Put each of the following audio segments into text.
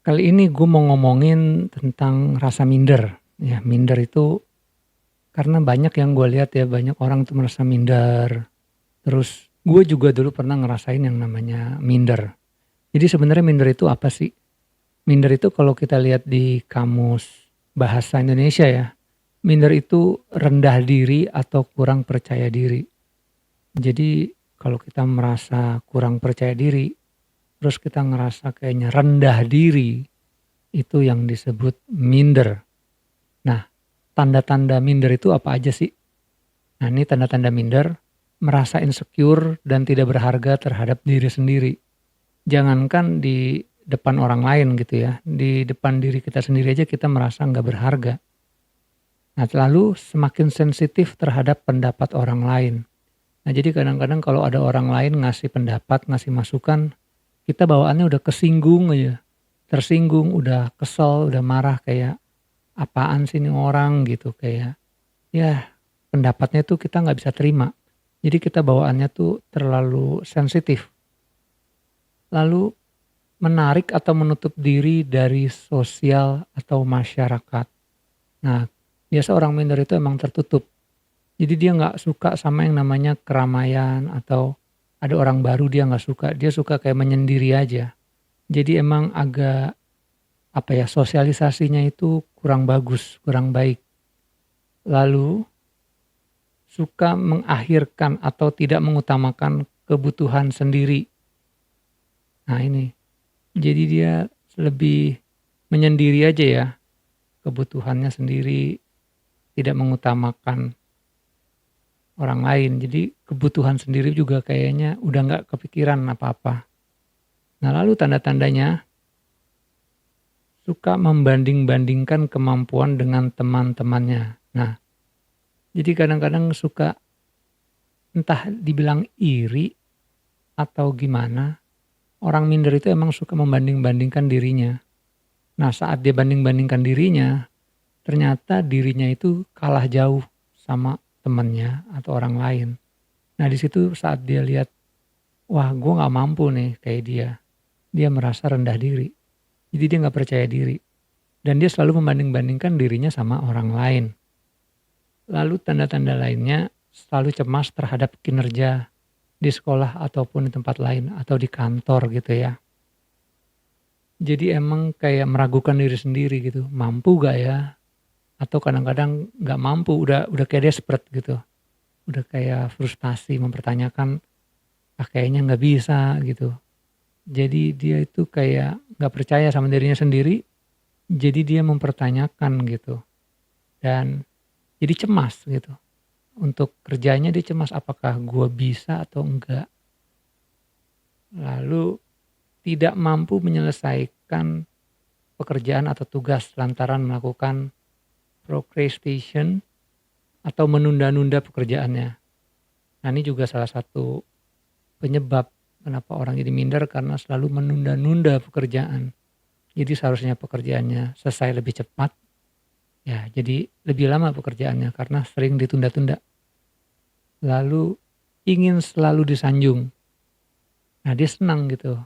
Kali ini gue mau ngomongin tentang rasa minder. Ya, minder itu karena banyak yang gue lihat ya, banyak orang tuh merasa minder. Terus gue juga dulu pernah ngerasain yang namanya minder. Jadi sebenarnya minder itu apa sih? Minder itu kalau kita lihat di kamus bahasa Indonesia ya, minder itu rendah diri atau kurang percaya diri. Jadi kalau kita merasa kurang percaya diri, terus kita ngerasa kayaknya rendah diri, itu yang disebut minder. Nah, tanda-tanda minder itu apa aja sih? Nah, ini tanda-tanda minder, merasa insecure dan tidak berharga terhadap diri sendiri. Jangankan di depan orang lain gitu ya, di depan diri kita sendiri aja kita merasa nggak berharga. Nah, lalu semakin sensitif terhadap pendapat orang lain. Nah, jadi kadang-kadang kalau ada orang lain ngasih pendapat, ngasih masukan, kita bawaannya udah kesinggung aja. Tersinggung, udah kesel, udah marah kayak, apaan sih ini orang gitu, kayak ya pendapatnya tuh kita nggak bisa terima. Jadi kita bawaannya tuh terlalu sensitif. Lalu menarik atau menutup diri dari sosial atau masyarakat. Nah, biasa orang minder itu emang tertutup. Jadi dia nggak suka sama yang namanya keramaian atau ada orang baru dia nggak suka. Dia suka kayak menyendiri aja. Jadi emang agak apa ya, sosialisasinya itu kurang bagus, kurang baik. Lalu suka mengakhirkan atau tidak mengutamakan kebutuhan sendiri. Nah ini, jadi dia lebih menyendiri aja ya, kebutuhannya sendiri, tidak mengutamakan orang lain. Jadi kebutuhan sendiri juga kayaknya udah nggak kepikiran apa-apa. Nah lalu tanda-tandanya, suka membanding-bandingkan kemampuan dengan teman-temannya. Nah, jadi kadang-kadang suka entah dibilang iri atau gimana, orang minder itu emang suka membanding-bandingkan dirinya. Nah, saat dia banding-bandingkan dirinya, ternyata dirinya itu kalah jauh sama temannya atau orang lain. Nah, di situ saat dia lihat, wah gue gak mampu nih kayak dia. Dia merasa rendah diri. Jadi dia gak percaya diri. Dan dia selalu membanding-bandingkan dirinya sama orang lain. Lalu tanda-tanda lainnya, selalu cemas terhadap kinerja di sekolah ataupun di tempat lain atau di kantor gitu ya. Jadi emang kayak meragukan diri sendiri gitu, mampu gak ya? Atau kadang-kadang gak mampu, udah kayak desperate gitu. Udah kayak frustasi mempertanyakan, kayaknya gak bisa gitu. Jadi dia itu kayak gak percaya sama dirinya sendiri, jadi dia mempertanyakan gitu. Dan jadi cemas gitu. Untuk kerjanya dia cemas, apakah gue bisa atau enggak. Lalu tidak mampu menyelesaikan pekerjaan atau tugas lantaran melakukan procrastination atau menunda-nunda pekerjaannya. Nah ini juga salah satu penyebab kenapa orang jadi minder, karena selalu menunda-nunda pekerjaan. Jadi seharusnya pekerjaannya selesai lebih cepat, ya jadi lebih lama pekerjaannya karena sering ditunda-tunda. Lalu ingin selalu disanjung. Nah dia senang gitu.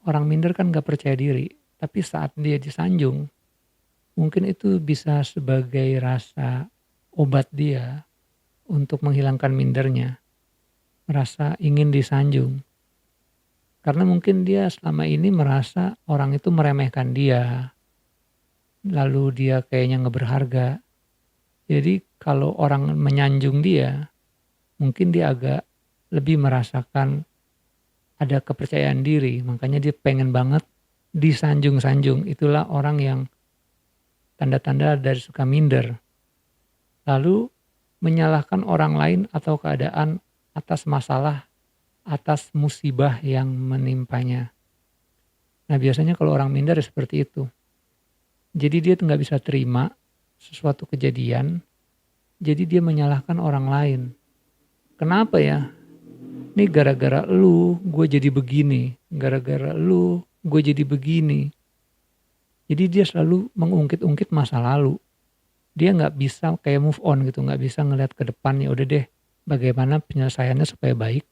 Orang minder kan gak percaya diri, tapi saat dia disanjung, mungkin itu bisa sebagai rasa obat dia untuk menghilangkan mindernya. Merasa ingin disanjung. Karena mungkin dia selama ini merasa orang itu meremehkan dia. Lalu dia kayaknya gak berharga. Jadi kalau orang menyanjung dia, mungkin dia agak lebih merasakan ada kepercayaan diri. Makanya dia pengen banget disanjung-sanjung. Itulah orang yang tanda-tanda dari suka minder. Lalu menyalahkan orang lain atau keadaan atas masalah, atas musibah yang menimpanya. Nah biasanya kalau orang minder seperti itu. Jadi dia tuh gak bisa terima sesuatu kejadian, jadi dia menyalahkan orang lain. Kenapa ya? Ini gara-gara lu gue jadi begini, gara-gara lu gue jadi begini. Jadi dia selalu mengungkit-ungkit masa lalu. Dia nggak bisa kayak move on gitu, nggak bisa ngelihat ke depan, ya udah deh bagaimana penyelesaiannya supaya baik.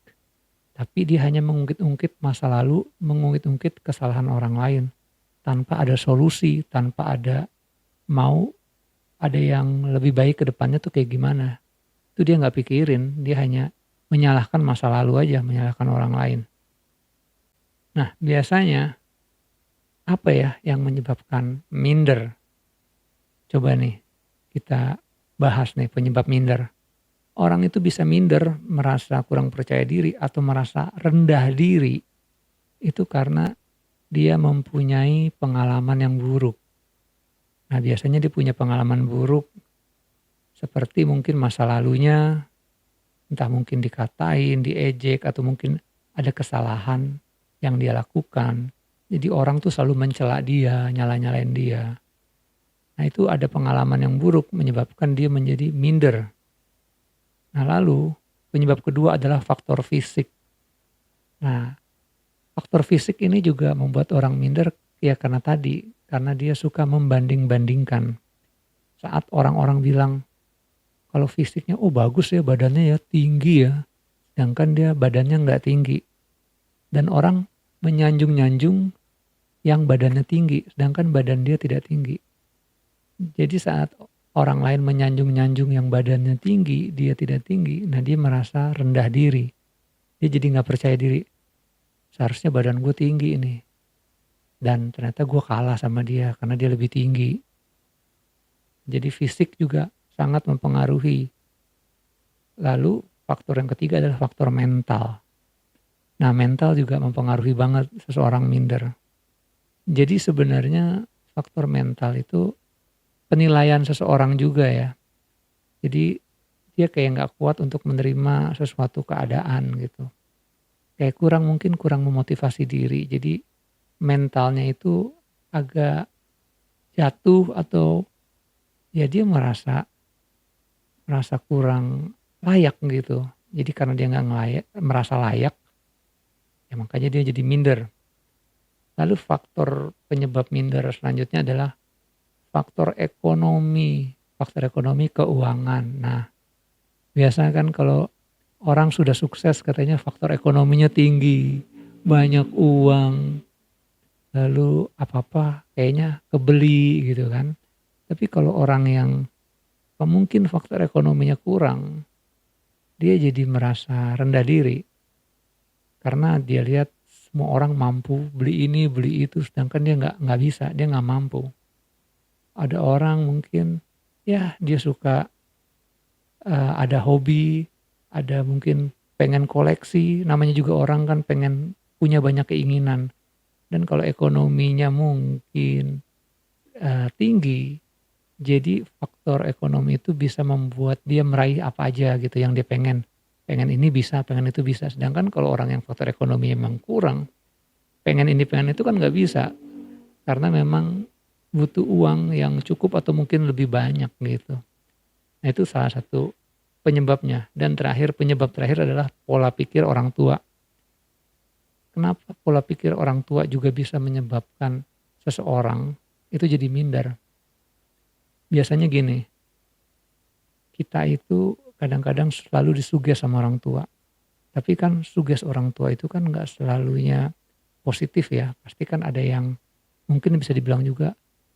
Tapi dia hanya mengungkit-ungkit masa lalu, mengungkit-ungkit kesalahan orang lain. tanpa ada solusi, tanpa ada mau ada yang lebih baik ke depannya tuh kayak gimana. Itu dia nggak pikirin, dia hanya menyalahkan masa lalu aja, menyalahkan orang lain. Nah, biasanya apa ya yang menyebabkan minder? Coba nih kita bahas nih penyebab minder. Orang itu bisa minder, merasa kurang percaya diri atau merasa rendah diri itu karena dia mempunyai pengalaman yang buruk. Nah, biasanya dia punya pengalaman buruk seperti mungkin masa lalunya, entah mungkin dikatain, diejek, atau mungkin ada kesalahan yang dia lakukan. Jadi orang tuh selalu mencela dia, nyala-nyalain dia. Nah, itu ada pengalaman yang buruk menyebabkan dia menjadi minder. Nah, lalu penyebab kedua adalah faktor fisik. Nah, faktor fisik ini juga membuat orang minder ya karena dia suka membanding-bandingkan. Saat orang-orang bilang kalau fisiknya, oh bagus ya badannya ya tinggi ya, sedangkan dia badannya nggak tinggi. Dan orang menyanjung-nyanjung yang badannya tinggi, sedangkan badan dia tidak tinggi. Jadi saat orang lain menyanjung-nyanjung yang badannya tinggi, dia tidak tinggi, nah dia merasa rendah diri. Dia jadi nggak percaya diri. Seharusnya badan gue tinggi ini. Dan ternyata gue kalah sama dia karena dia lebih tinggi. Jadi fisik juga sangat mempengaruhi. Lalu faktor yang ketiga adalah faktor mental. Nah, mental juga mempengaruhi banget seseorang minder. Jadi sebenarnya faktor mental itu penilaian seseorang juga ya. Jadi dia kayak nggak kuat untuk menerima sesuatu keadaan gitu. Kayak mungkin kurang memotivasi diri. Jadi mentalnya itu agak jatuh atau ya dia merasa kurang layak gitu. Jadi karena dia merasa layak, ya makanya dia jadi minder. Lalu faktor penyebab minder selanjutnya adalah faktor ekonomi keuangan. Nah, biasanya kan kalau orang sudah sukses katanya faktor ekonominya tinggi, banyak uang, lalu apa-apa kayaknya kebeli gitu kan. Tapi kalau orang yang mungkin faktor ekonominya kurang, dia jadi merasa rendah diri. Karena dia lihat semua orang mampu beli ini, beli itu, sedangkan dia nggak bisa, dia nggak mampu. Ada orang mungkin ya dia suka ada hobi, ada mungkin pengen koleksi, namanya juga orang kan pengen punya banyak keinginan. Dan kalau ekonominya mungkin tinggi, jadi faktor ekonomi itu bisa membuat dia meraih apa aja gitu yang dia pengen. Pengen ini bisa, pengen itu bisa. Sedangkan kalau orang yang faktor ekonomi emang kurang, pengen ini pengen itu kan nggak bisa. Karena memang butuh uang yang cukup atau mungkin lebih banyak gitu. Nah, itu salah satu penyebabnya. Dan penyebab terakhir adalah pola pikir orang tua. Kenapa pola pikir orang tua juga bisa menyebabkan seseorang itu jadi minder? Biasanya gini, kita itu kadang-kadang selalu disuges sama orang tua. Tapi kan suges orang tua itu kan nggak selalunya positif ya. Pasti kan ada yang mungkin bisa dibilang juga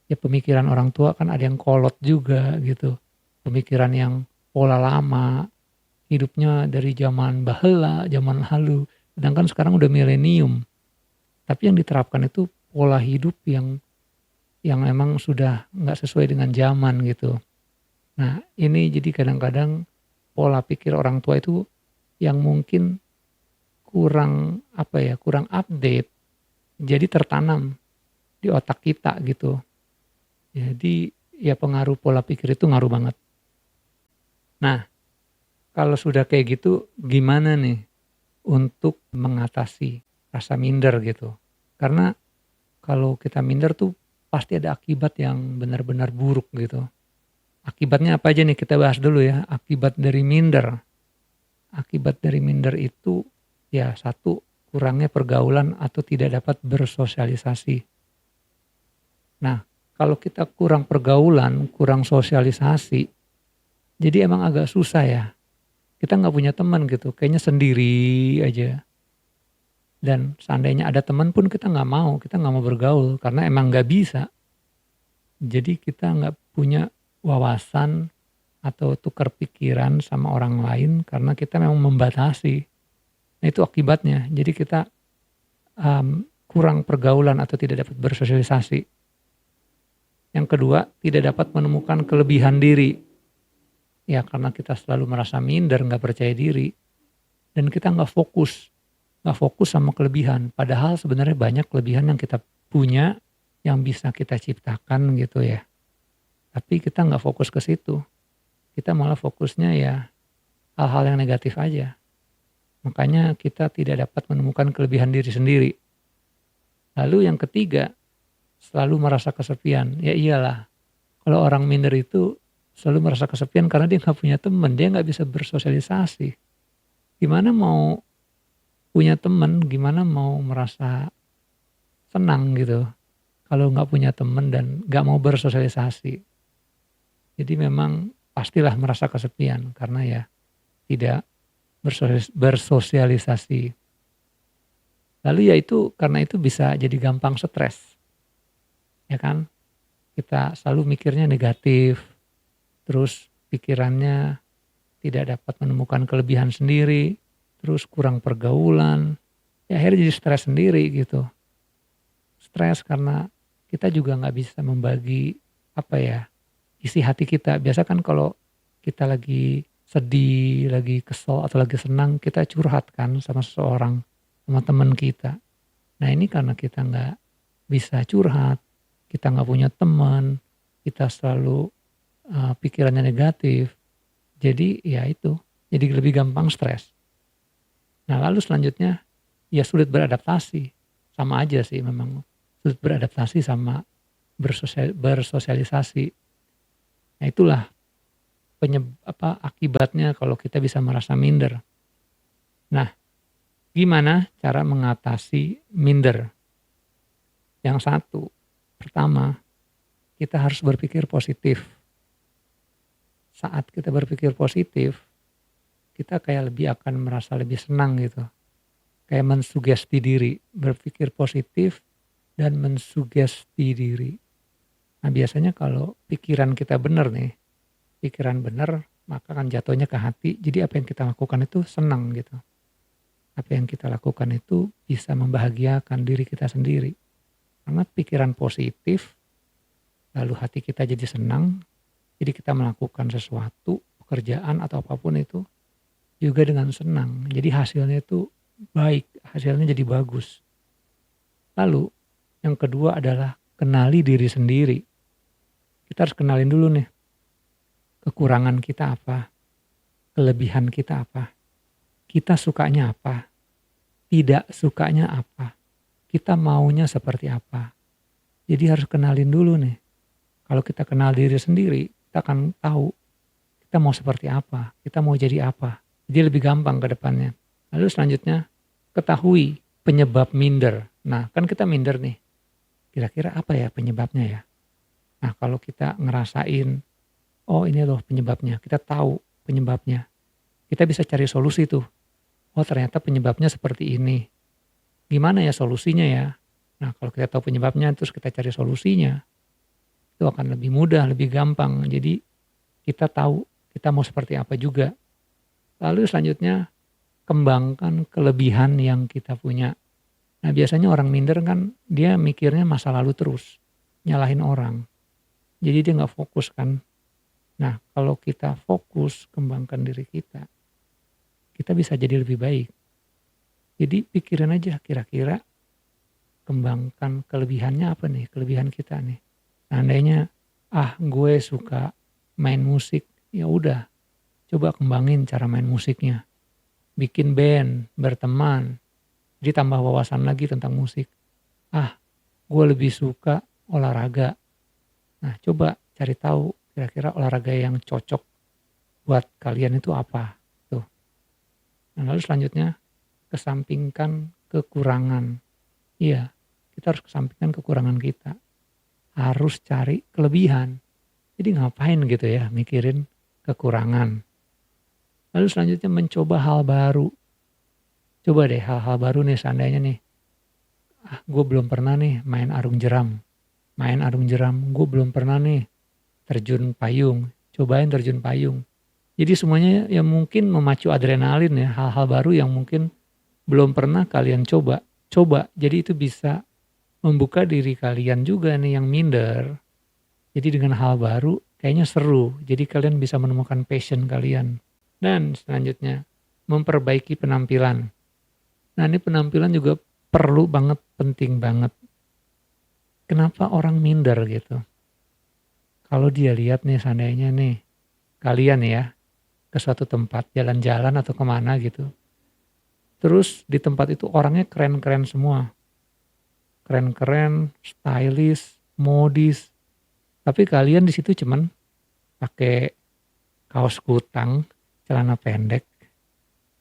ya pemikiran orang tua kan ada yang kolot juga gitu. Pemikiran yang pola lama, hidupnya dari zaman bahela, zaman lalu. Sedangkan sekarang udah milenium. Tapi yang diterapkan itu pola hidup yang memang sudah nggak sesuai dengan zaman gitu. Nah, ini jadi kadang-kadang pola pikir orang tua itu yang mungkin kurang kurang update. Jadi tertanam di otak kita gitu. Jadi ya pengaruh pola pikir itu ngaruh banget. Nah, kalau sudah kayak gitu gimana nih untuk mengatasi rasa minder gitu? Karena kalau kita minder tuh pasti ada akibat yang benar-benar buruk gitu. Akibatnya apa aja nih kita bahas dulu ya. Akibat dari minder. Akibat dari minder itu ya satu, kurangnya pergaulan atau tidak dapat bersosialisasi. Nah, kalau kita kurang pergaulan, kurang sosialisasi, jadi emang agak susah ya. Kita nggak punya teman gitu, kayaknya sendiri aja. Dan seandainya ada teman pun kita nggak mau bergaul karena emang nggak bisa. Jadi kita nggak punya wawasan atau tukar pikiran sama orang lain karena kita memang membatasi. Nah itu akibatnya. Jadi kita kurang pergaulan atau tidak dapat bersosialisasi. Yang kedua, tidak dapat menemukan kelebihan diri. Ya karena kita selalu merasa minder, nggak percaya diri. Dan kita nggak fokus sama kelebihan. Padahal sebenarnya banyak kelebihan yang kita punya, yang bisa kita ciptakan gitu ya. Tapi kita nggak fokus ke situ. Kita malah fokusnya ya hal-hal yang negatif aja. Makanya kita tidak dapat menemukan kelebihan diri sendiri. Lalu yang ketiga, selalu merasa kesepian. Ya iyalah, kalau orang minder itu selalu merasa kesepian karena dia nggak punya teman, dia nggak bisa bersosialisasi. Gimana mau punya teman, gimana mau merasa senang gitu kalau nggak punya teman dan nggak mau bersosialisasi. Jadi memang pastilah merasa kesepian karena ya tidak bersosialisasi. Lalu ya itu karena itu bisa jadi gampang stres, ya kan? Kita selalu mikirnya negatif, terus pikirannya tidak dapat menemukan kelebihan sendiri, terus kurang pergaulan, ya akhirnya jadi stres sendiri gitu. Stres karena kita juga nggak bisa membagi isi hati kita. Biasa kan kalau kita lagi sedih, lagi kesel atau lagi senang, kita curhat kan sama seseorang, sama teman kita. Nah ini karena kita nggak bisa curhat, kita nggak punya teman, kita selalu pikirannya negatif. Jadi ya itu, jadi lebih gampang stres. Nah lalu selanjutnya ya sulit beradaptasi, sama aja sih memang sulit beradaptasi sama bersosialisasi. Nah itulah akibatnya kalau kita bisa merasa minder. Nah gimana cara mengatasi minder? Yang satu, pertama kita harus berpikir positif. Saat kita berpikir positif, kita kayak akan merasa lebih senang gitu. Kayak mensugesti diri, berpikir positif dan mensugesti diri. Nah biasanya kalau pikiran kita benar nih, pikiran benar maka kan jatuhnya ke hati. Jadi apa yang kita lakukan itu senang gitu. Apa yang kita lakukan itu bisa membahagiakan diri kita sendiri. Karena pikiran positif, lalu hati kita jadi senang. Jadi kita melakukan sesuatu, pekerjaan atau apapun itu juga dengan senang. Jadi hasilnya itu baik, hasilnya jadi bagus. Lalu yang kedua adalah kenali diri sendiri. Kita harus kenalin dulu nih, kekurangan kita apa, kelebihan kita apa, kita sukanya apa, tidak sukanya apa, kita maunya seperti apa. Jadi harus kenalin dulu nih. Kalau kita kenal diri sendiri, kita akan tahu kita mau seperti apa, kita mau jadi apa. Jadi lebih gampang ke depannya. Lalu selanjutnya, ketahui penyebab minder. Nah kan kita minder nih, kira-kira apa ya penyebabnya ya. Nah kalau kita ngerasain, oh ini loh penyebabnya, kita tahu penyebabnya. Kita bisa cari solusi tuh. Oh ternyata penyebabnya seperti ini. Gimana ya solusinya ya? Nah kalau kita tahu penyebabnya terus kita cari solusinya, itu akan lebih mudah, lebih gampang. Jadi kita tahu kita mau seperti apa juga. Lalu selanjutnya kembangkan kelebihan yang kita punya. Nah biasanya orang minder kan dia mikirnya masa lalu terus, nyalahin orang. Jadi dia nggak fokus kan. Nah kalau kita fokus kembangkan diri kita bisa jadi lebih baik. Jadi pikirin aja kira-kira kembangkan kelebihannya apa nih, kelebihan kita nih. Seandainya, gue suka main musik, ya udah, coba kembangin cara main musiknya. Bikin band, berteman, jadi tambah wawasan lagi tentang musik. Gue lebih suka olahraga. Nah, coba cari tahu kira-kira olahraga yang cocok buat kalian itu apa. Tuh. Nah, lalu selanjutnya, kesampingkan kekurangan. Iya, kita harus kesampingkan kekurangan kita. Harus cari kelebihan. Jadi ngapain gitu ya mikirin kekurangan. Lalu selanjutnya mencoba hal baru. Coba deh hal-hal baru nih seandainya nih, gue belum pernah nih main arung jeram, gue belum pernah nih terjun payung, cobain terjun payung. Jadi semuanya yang mungkin memacu adrenalin ya, hal-hal baru yang mungkin belum pernah kalian coba, coba. Jadi itu bisa membuka diri kalian juga nih yang minder. Jadi dengan hal baru kayaknya seru, jadi kalian bisa menemukan passion kalian. Dan selanjutnya, memperbaiki penampilan. Nah ini penampilan juga perlu banget, penting banget. Kenapa orang minder gitu? Kalau dia lihat nih seandainya nih, kalian ya, ke suatu tempat, jalan-jalan atau kemana gitu. Terus di tempat itu orangnya keren-keren semua. Keren-keren, stylish, modis. Tapi kalian di situ cuman pakai kaos kutang, celana pendek,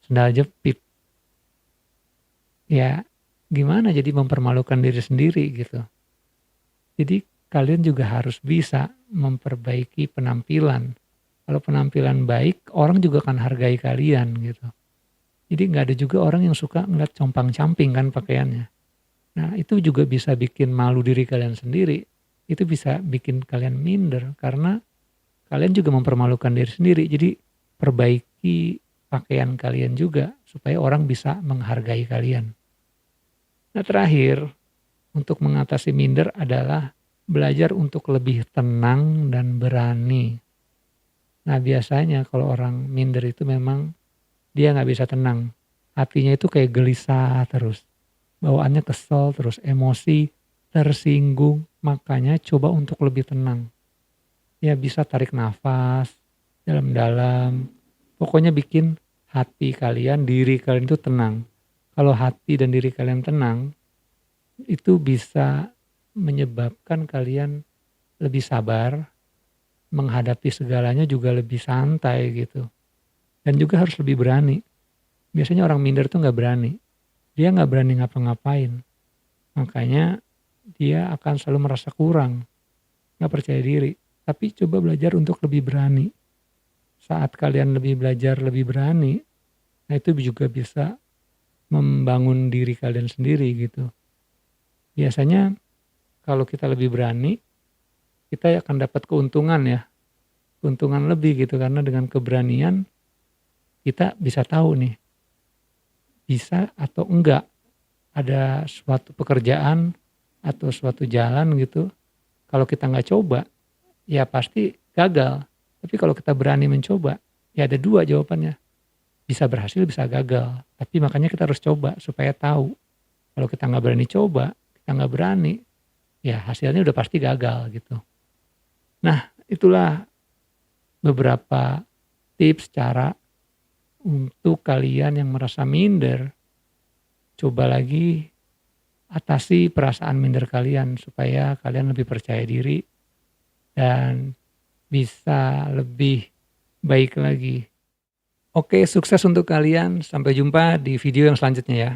sendal jepit. Ya gimana jadi mempermalukan diri sendiri gitu. Jadi kalian juga harus bisa memperbaiki penampilan. Kalau penampilan baik, orang juga akan hargai kalian gitu. Jadi nggak ada juga orang yang suka ngeliat compang-camping kan pakaiannya. Nah itu juga bisa bikin malu diri kalian sendiri. Itu bisa bikin kalian minder karena kalian juga mempermalukan diri sendiri. Jadi perbaiki pakaian kalian juga supaya orang bisa menghargai kalian. Nah terakhir, untuk mengatasi minder adalah belajar untuk lebih tenang dan berani. Nah biasanya kalau orang minder itu memang dia nggak bisa tenang. Hatinya itu kayak gelisah terus. Bawaannya kesel terus, emosi, tersinggung. Makanya coba untuk lebih tenang. Ya bisa tarik nafas dalam-dalam. Pokoknya bikin hati kalian, diri kalian itu tenang. Kalau hati dan diri kalian tenang, itu bisa menyebabkan kalian lebih sabar, menghadapi segalanya juga lebih santai gitu. Dan juga harus lebih berani. Biasanya orang minder tuh nggak berani. Dia nggak berani ngapa-ngapain. Makanya dia akan selalu merasa kurang, nggak percaya diri. Tapi coba belajar untuk lebih berani. Saat kalian lebih belajar lebih berani, nah itu juga bisa membangun diri kalian sendiri gitu. Biasanya kalau kita lebih berani, kita akan dapat keuntungan ya. Keuntungan lebih gitu karena dengan keberanian kita bisa tahu nih, bisa atau enggak ada suatu pekerjaan atau suatu jalan gitu. Kalau kita nggak coba, ya pasti gagal. Tapi kalau kita berani mencoba, ya ada dua jawabannya. Bisa berhasil, bisa gagal. Tapi makanya kita harus coba supaya tahu. Kalau kita nggak berani coba, kita nggak berani, ya hasilnya udah pasti gagal gitu. Nah itulah beberapa tips cara untuk kalian yang merasa minder. Coba lagi atasi perasaan minder kalian supaya kalian lebih percaya diri dan bisa lebih baik lagi. Oke, sukses untuk kalian. Sampai jumpa di video yang selanjutnya ya.